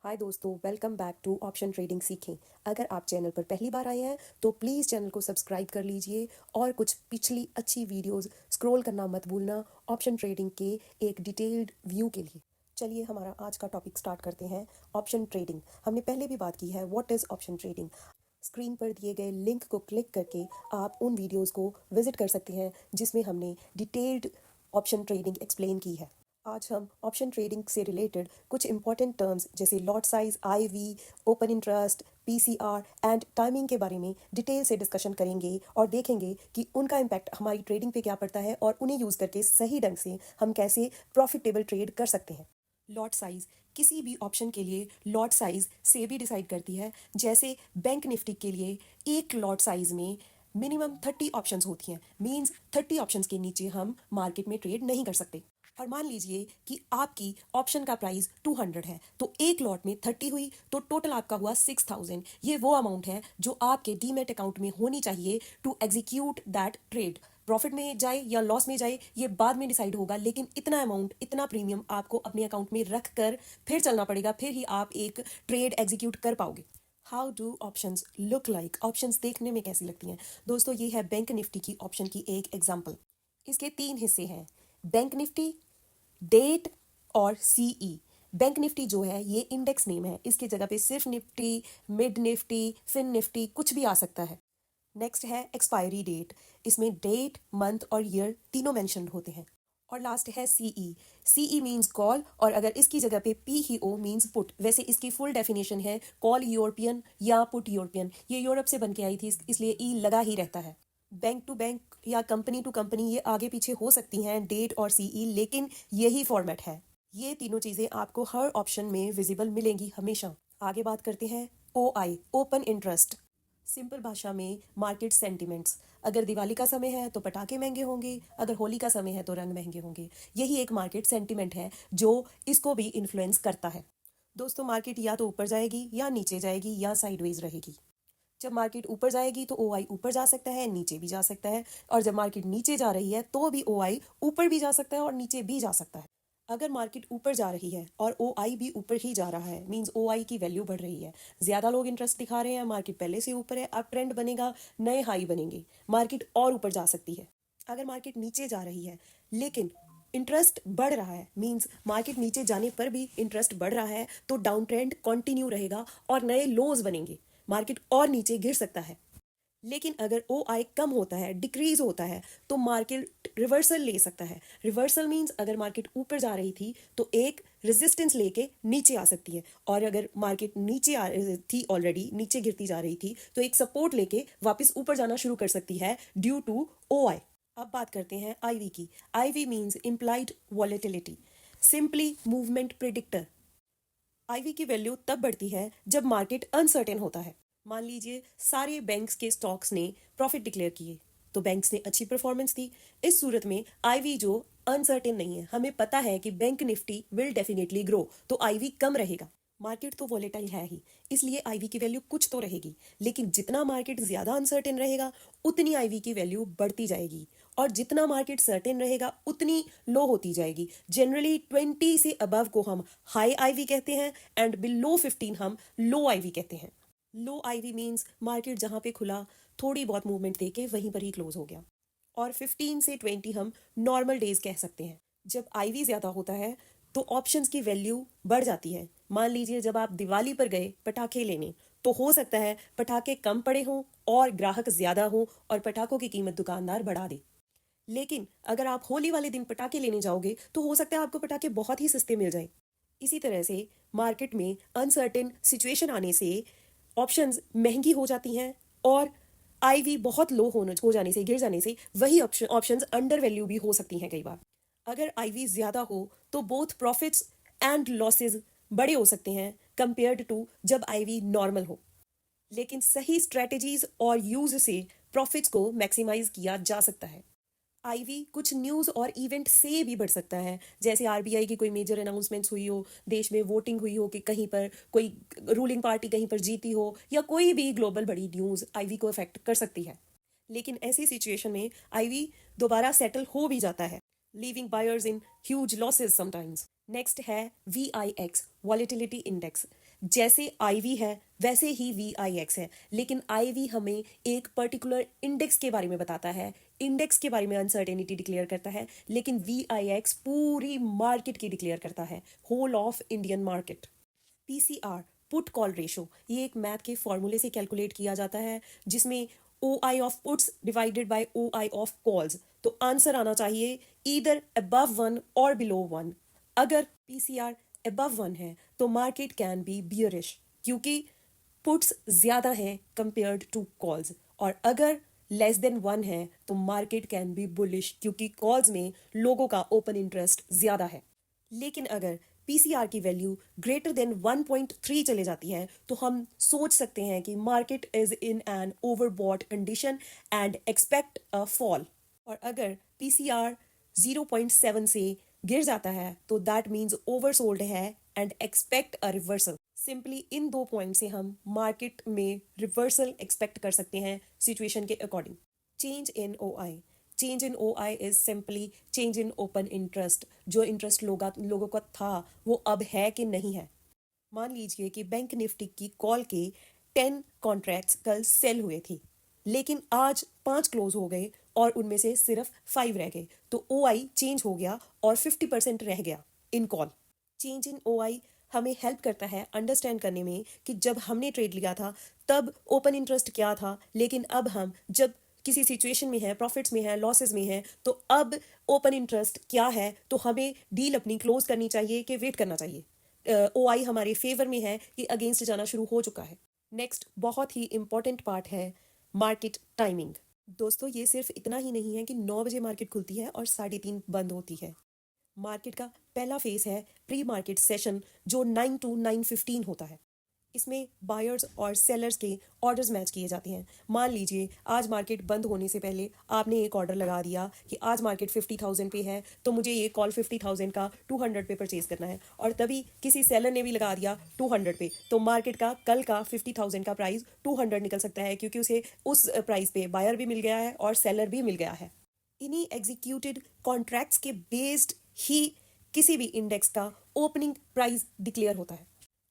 हाय दोस्तों, welcome back to option trading सीखें। अगर आप चैनल पर पहली बार आए हैं तो प्लीज़ चैनल को सब्सक्राइब कर लीजिए और कुछ पिछली अच्छी वीडियोस स्क्रॉल करना मत भूलना ऑप्शन ट्रेडिंग के एक डिटेल्ड व्यू के लिए। चलिए हमारा आज का टॉपिक स्टार्ट करते हैं। ऑप्शन ट्रेडिंग हमने पहले भी बात की है। What is option trading? Screen पर दिए गए लिंक को क्लिक करके आप उन वीडियोज़ को विजिट कर सकते हैं जिसमें हमने डिटेल्ड ऑप्शन ट्रेडिंग एक्सप्लेन की है। आज हम ऑप्शन ट्रेडिंग से रिलेटेड कुछ इंपॉर्टेंट टर्म्स जैसे lot size, IV, open interest, PCR and timing के बारे में डिटेल से डिस्कशन करेंगे और देखेंगे कि उनका इम्पैक्ट हमारी ट्रेडिंग पे क्या पड़ता है और उन्हें यूज़ करके सही ढंग से हम कैसे प्रॉफिटेबल ट्रेड कर सकते हैं। लॉट साइज किसी भी ऑप्शन के लिए लॉट साइज से भी डिसाइड करती है। जैसे बैंक निफ्टी के लिए एक लॉट साइज में मिनिमम 30 ऑप्शंस होती हैं। मींस 30 ऑप्शंस के नीचे हम मार्केट में ट्रेड नहीं कर सकते। और मान लीजिए कि आपकी ऑप्शन का प्राइस 200 है, तो एक लॉट में 30 हुई तो टोटल आपका हुआ 6000। ये वो अमाउंट है जो आपके डीमेट अकाउंट में होनी चाहिए to execute that trade. Profit में जाए या लॉस में जाए ये बाद में डिसाइड होगा, लेकिन इतना अमाउंट, इतना प्रीमियम आपको अपने अकाउंट में रख कर फिर चलना पड़ेगा, फिर ही आप एक ट्रेड एग्जीक्यूट कर पाओगे। How do options look like? Options देखने में कैसी लगती हैं? दोस्तों, ये है बैंक निफ्टी की ऑप्शन की एक एग्जाम्पल। इसके 3 हिस्से हैं, बैंक निफ्टी, डेट और सीई। बैंक निफ्टी जो है ये इंडेक्स नेम है, इसकी जगह पे सिर्फ निफ्टी, मिड निफ्टी, फिन निफ्टी कुछ भी आ सकता है। नेक्स्ट है एक्सपायरी डेट, इसमें डेट, मंथ और ईयर तीनों मेंशन होते हैं। और लास्ट है सीई। सीई मींस कॉल और अगर इसकी जगह पे पी ही ओ मींस पुट। वैसे इसकी फुल डेफिनेशन है कॉल यूरोपियन या पुट यूरोपियन। ये यूरोप से बन के आई थी, इसलिए ई लगा ही रहता है। बैंक टू बैंक या कंपनी टू कंपनी ये आगे पीछे हो सकती हैं डेट और सीई, लेकिन यही फॉर्मेट है। ये तीनों चीज़ें आपको हर ऑप्शन में विजिबल मिलेंगी हमेशा। आगे बात करते हैं ओ आई, ओपन इंटरेस्ट। सिंपल भाषा में मार्केट सेंटिमेंट्स। अगर दिवाली का समय है तो पटाखे महंगे होंगे, अगर होली का समय है तो रंग महंगे होंगे। यही एक मार्केट सेंटिमेंट है जो इसको भी इन्फ्लुएंस करता है। दोस्तों, मार्केट या तो ऊपर जाएगी या नीचे जाएगी या साइडवेज रहेगी। जब मार्केट ऊपर जाएगी तो ओ आई ऊपर जा सकता है, नीचे भी जा सकता है, और जब मार्केट नीचे जा रही है तो भी ओ आई ऊपर भी जा सकता है और नीचे भी जा सकता है। अगर मार्केट ऊपर जा रही है और ओ आई भी ऊपर ही जा रहा है, मींस ओ आई की वैल्यू बढ़ रही है, ज़्यादा लोग इंटरेस्ट दिखा रहे हैं, मार्केट पहले से ऊपर है, अब ट्रेंड बनेगा, नए हाई बनेंगे, मार्केट और ऊपर जा सकती है। अगर मार्केट नीचे जा रही है लेकिन इंटरेस्ट बढ़ रहा है, मींस मार्केट नीचे जाने पर भी इंटरेस्ट बढ़ रहा है, तो डाउन ट्रेंड कंटिन्यू रहेगा और नए लोज बनेंगे, मार्केट और नीचे गिर सकता है। लेकिन अगर ओ आई कम होता है, डिक्रीज होता है, तो मार्केट रिवर्सल ले सकता है। रिवर्सल मींस अगर मार्केट ऊपर जा रही थी तो एक रेजिस्टेंस लेके नीचे आ सकती है, और अगर मार्केट नीचे आ रही थी, ऑलरेडी नीचे गिरती जा रही थी, तो एक सपोर्ट लेके वापस ऊपर जाना शुरू कर सकती है ड्यू टू ओ आई। अब बात करते हैं आईवी की। IV means implied volatility, simply movement predictor. IV की वैल्यू तब बढ़ती है जब मार्केट अनसर्टेन होता है। मान लीजिए सारे बैंक्स के स्टॉक्स ने प्रॉफिट डिक्लेयर किए, तो बैंक्स ने अच्छी परफॉर्मेंस दी। इस सूरत में आईवी जो अनसर्टेन नहीं है, हमें पता है कि bank Nifty will definitely grow, तो आईवी कम रहेगा। मार्केट तो वॉलेटाइल है ही, इसलिए आईवी की वैल्यू कुछ तो रहेगी, लेकिन जितना मार्केट ज्यादा अनसर्टेन रहेगा उतनी आईवी की वैल्यू बढ़ती जाएगी, और जितना मार्केट सर्टेन रहेगा उतनी लो होती जाएगी। जनरली 20 से अबव को हम हाई आईवी कहते हैं एंड बिलो 15 हम लो आईवी कहते हैं। लो आईवी मींस मार्केट जहां पे खुला, थोड़ी बहुत मूवमेंट देके वहीं पर ही क्लोज हो गया, और 15 से 20 हम नॉर्मल डेज कह सकते हैं। जब आईवी ज्यादा होता है तो ऑप्शंस की वैल्यू बढ़ जाती है। मान लीजिए जब आप दिवाली पर गए पटाखे लेने, तो हो सकता है पटाखे कम पड़े हों और ग्राहक ज्यादा हों और पटाखों की कीमत दुकानदार बढ़ा दे। लेकिन अगर आप होली वाले दिन पटाखे लेने जाओगे तो हो सकता है आपको पटाखे बहुत ही सस्ते मिल जाए। इसी तरह से मार्केट में अनसर्टेन सिचुएशन आने से ऑप्शंस महंगी हो जाती हैं, और आईवी बहुत लो हो जाने से, गिर जाने से वही ऑप्शंस अंडर वैल्यू भी हो सकती हैं कई बार। अगर आईवी ज्यादा हो तो बोथ प्रॉफिट्स एंड लॉसेज बड़े हो सकते हैं कंपेयर्ड टू जब आईवी नॉर्मल हो। लेकिन सही स्ट्रेटजीज और यूज से प्रॉफिट्स को मैक्सिमाइज किया जा सकता है। आईवी कुछ न्यूज़ और इवेंट से भी बढ़ सकता है, जैसे आरबीआई की कोई मेजर अनाउंसमेंट्स हुई हो, देश में वोटिंग हुई हो कि कहीं पर कोई रूलिंग पार्टी कहीं पर जीती हो, या कोई भी ग्लोबल बड़ी न्यूज़ आईवी को अफेक्ट कर सकती है। लेकिन ऐसी सिचुएशन में आईवी दोबारा सेटल हो भी जाता है, leaving buyers in huge losses sometimes. Next है VIX वॉलेटिलिटी इंडेक्स। जैसे IV है वैसे ही VIX है, लेकिन IV हमें एक पर्टिकुलर इंडेक्स के बारे में बताता है, इंडेक्स के बारे में अनसर्टेनिटी डिक्लेयर करता है, लेकिन VIX पूरी मार्केट की डिक्लेयर करता है, whole of Indian market. PCR put call ratio, ये एक मैथ के फॉर्मूले से कैलकुलेट किया जाता है, जिसमें OI of puts divided by OI of calls. तो आंसर आना चाहिए ईदर अबव 1 और बिलो 1। अगर PCR अबव 1 है तो मार्केट कैन बी बियरिश, क्योंकि पुट्स ज़्यादा हैं कंपेयर्ड टू कॉल्स, और अगर लेस देन 1 है तो मार्केट कैन बी बुलिश, क्योंकि कॉल्स में लोगों का ओपन इंटरेस्ट ज़्यादा है। लेकिन अगर PCR की वैल्यू ग्रेटर देन 1.3 चले जाती है तो हम सोच सकते हैं कि market is in an overbought condition and expect a fall. और अगर PCR 0.7 से गिर जाता है तो दैट मीन्स ओवरसोल्ड है and expect a reversal. Simply in 2 point से हम मार्केट में रिवर्सल एक्सपेक्ट कर सकते हैं सिचुएशन के according. Change in OI, change in OI is simply change in open interest. जो इंटरेस्ट लोगों का था वो अब है कि नहीं है। मान लीजिए कि बैंक निफ्टी की कॉल के 10 कॉन्ट्रैक्ट्स कल सेल हुए थे, लेकिन आज 5 क्लोज हो गए और उनमें से सिर्फ 5 रह गए, तो OI चेंज हो गया और 50% रह गया इन कॉल। चेंज इन OI हमें हेल्प करता है अंडरस्टैंड करने में कि जब हमने ट्रेड लिया था तब ओपन इंटरेस्ट क्या था, लेकिन अब हम जब किसी सिचुएशन में है, प्रॉफिट्स में है, लॉसेस में है, तो अब ओपन इंटरेस्ट क्या है, तो हमें डील अपनी क्लोज करनी चाहिए कि वेट करना चाहिए। OI हमारे फेवर में है कि अगेंस्ट जाना शुरू हो चुका है। नेक्स्ट बहुत ही इंपॉर्टेंट पार्ट है मार्केट टाइमिंग। दोस्तों ये सिर्फ इतना ही नहीं है कि 9 बजे मार्केट खुलती है और 3:30 बंद होती है। मार्केट का पहला फेस है प्री मार्केट सेशन, जो 9 to 9:15 होता है। इसमें बायर्स और सेलर्स के ऑर्डर्स मैच किए जाते हैं। मान लीजिए आज मार्केट बंद होने से पहले आपने एक ऑर्डर लगा दिया कि आज मार्केट 50,000 पे है तो मुझे ये कॉल 50,000 का 200 पे परचेज करना है, और तभी किसी सेलर ने भी लगा दिया 200 पे, तो मार्केट का कल का 50,000 का प्राइस 200 निकल सकता है, क्योंकि उसे उस प्राइस पे बायर भी मिल गया है और सेलर भी मिल गया है। इन्हीं एग्जीक्यूटेड कॉन्ट्रैक्ट्स के बेस्ड ही किसी भी इंडेक्स का ओपनिंग प्राइस डिक्लेयर होता है,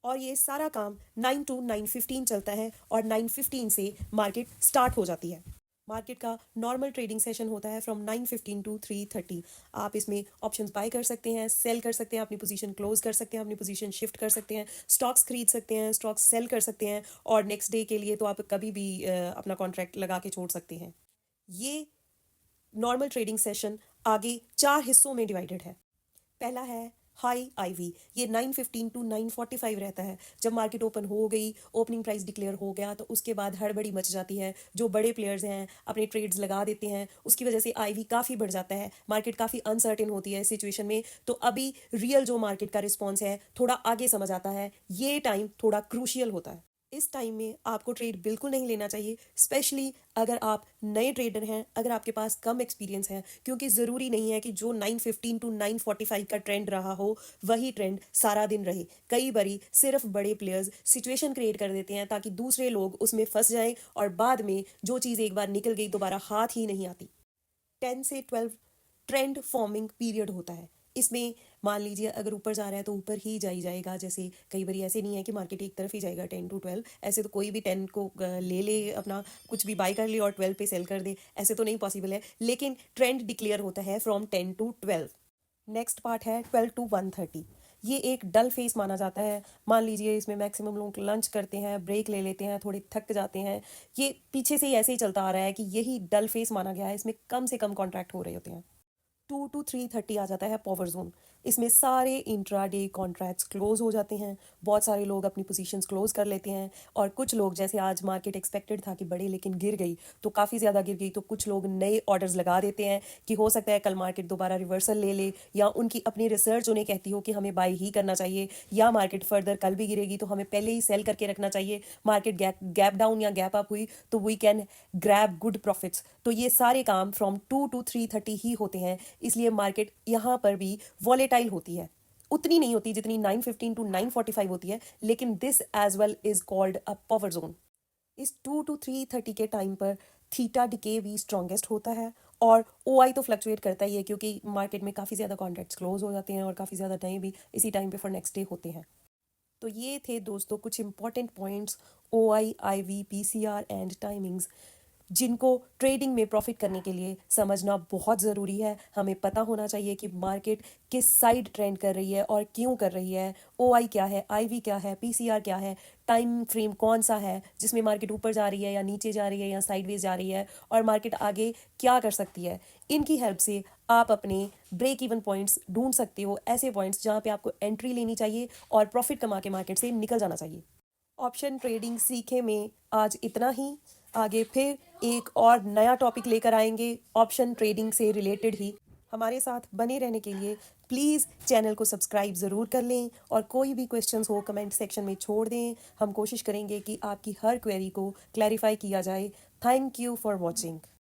और ये सारा काम 9 to 9:15 चलता है और 9:15 से मार्केट स्टार्ट हो जाती है। मार्केट का नॉर्मल ट्रेडिंग सेशन होता है फ्रॉम 9:15 to 3:30। आप इसमें ऑप्शंस बाय कर सकते हैं, सेल कर सकते हैं, अपनी पोजीशन क्लोज कर सकते हैं, अपनी पोजीशन शिफ्ट कर सकते हैं, स्टॉक्स खरीद सकते हैं, स्टॉक्स सेल कर सकते हैं, और नेक्स्ट डे के लिए तो आप कभी भी अपना कॉन्ट्रैक्ट लगा के छोड़ सकते हैं। ये नॉर्मल ट्रेडिंग सेशन आगे 4 हिस्सों में डिवाइडेड है। पहला है हाई IV, ये 9:15 to 9:45 रहता है। जब मार्केट ओपन हो गई, ओपनिंग प्राइस डिक्लेयर हो गया, तो उसके बाद हड़बड़ी मच जाती है। जो बड़े प्लेयर्स हैं अपने ट्रेड्स लगा देते हैं, उसकी वजह से IV काफ़ी बढ़ जाता है, मार्केट काफ़ी अनसर्टेन होती है इस सिचुएशन में। तो अभी रियल जो मार्केट का रिस्पॉन्स है थोड़ा आगे समझ आता है, ये टाइम थोड़ा क्रूशियल होता है। इस टाइम में आपको ट्रेड बिल्कुल नहीं लेना चाहिए, स्पेशली अगर आप नए ट्रेडर हैं, अगर आपके पास कम एक्सपीरियंस है, क्योंकि ज़रूरी नहीं है कि जो 9:15 to 9:45 का ट्रेंड रहा हो वही ट्रेंड सारा दिन रहे। कई बारी सिर्फ बड़े प्लेयर्स सिचुएशन क्रिएट कर देते हैं ताकि दूसरे लोग उसमें फंस जाएं, और बाद में जो चीज़ एक बार निकल गई दोबारा हाथ ही नहीं आती। 10 से 12 ट्रेंड फॉर्मिंग पीरियड होता है। इसमें मान लीजिए अगर ऊपर जा रहा है तो ऊपर ही जाएगा, जैसे कई बार ऐसे नहीं है कि मार्केट एक तरफ ही जाएगा 10 to 12। ऐसे तो कोई भी 10 को ले अपना कुछ भी बाय कर ले और 12 पे सेल कर दे, ऐसे तो नहीं पॉसिबल है, लेकिन ट्रेंड डिक्लेयर होता है फ्रॉम 10 to 12। नेक्स्ट पार्ट है 12 to 1:30। ये एक डल फेस माना जाता है। मान लीजिए इसमें मैक्सिमम लोग लंच करते हैं, ब्रेक ले लेते हैं, थोड़े थक जाते हैं। ये पीछे से ही ऐसे ही चलता आ रहा है कि यही डल फेस माना गया है। इसमें कम से कम कॉन्ट्रैक्ट हो रहे होते हैं। 2 to 3:30 आ जाता है पावर जोन। इसमें सारे इंट्राडे कॉन्ट्रैक्ट्स क्लोज हो जाते हैं, बहुत सारे लोग अपनी पोजीशंस क्लोज कर लेते हैं, और कुछ लोग, जैसे आज मार्केट एक्सपेक्टेड था कि बढ़े लेकिन गिर गई, तो काफ़ी ज़्यादा गिर गई, तो कुछ लोग नए ऑर्डर्स लगा देते हैं कि हो सकता है कल मार्केट दोबारा रिवर्सल ले ले, या उनकी अपनी रिसर्च उन्हें कहती हो कि हमें बाय ही करना चाहिए, या मार्केट फर्दर कल भी गिरेगी तो हमें पहले ही सेल करके रखना चाहिए। मार्केट गैप डाउन या गैप अप हुई तो we can grab good profits. तो ये सारे काम फ्रॉम 2 to 3:30 ही होते हैं, इसलिए मार्केट यहाँ पर भी वॉलेटाइल होती है। उतनी नहीं होती जितनी 9:15 to 9:45 होती है, लेकिन this as well is called a power zone. इस 2 to 3:30 के टाइम पर थीटा डिके भी स्ट्रॉन्गेस्ट होता है, और OI तो फ्लक्चुएट करता ही है क्योंकि मार्केट में काफ़ी ज़्यादा कॉन्ट्रैक्ट्स क्लोज हो जाते हैं और काफ़ी ज़्यादा नए भी इसी टाइम पे फॉर नेक्स्ट डे होते हैं। तो ये थे दोस्तों कुछ important points OI, IV, PCR and timings जिनको ट्रेडिंग में प्रॉफिट करने के लिए समझना बहुत ज़रूरी है। हमें पता होना चाहिए कि मार्केट किस साइड ट्रेंड कर रही है और क्यों कर रही है, OI क्या है, IV क्या है, PCR क्या है, टाइम फ्रेम कौन सा है जिसमें मार्केट ऊपर जा रही है या नीचे जा रही है या साइडवेज जा रही है और मार्केट आगे क्या कर सकती है। इनकी हेल्प से आप अपने ब्रेक इवन पॉइंट्स ढूंढ सकते हो, ऐसे पॉइंट्स जहाँ पे आपको एंट्री लेनी चाहिए और प्रॉफिट कमा के मार्केट से निकल जाना चाहिए। ऑप्शन ट्रेडिंग सीखे में आज इतना ही। आगे फिर एक और नया टॉपिक लेकर आएंगे ऑप्शन ट्रेडिंग से रिलेटेड ही। हमारे साथ बने रहने के लिए प्लीज़ चैनल को सब्सक्राइब ज़रूर कर लें और कोई भी क्वेश्चंस हो कमेंट सेक्शन में छोड़ दें। हम कोशिश करेंगे कि आपकी हर क्वेरी को क्लैरिफाई किया जाए। Thank you for watching.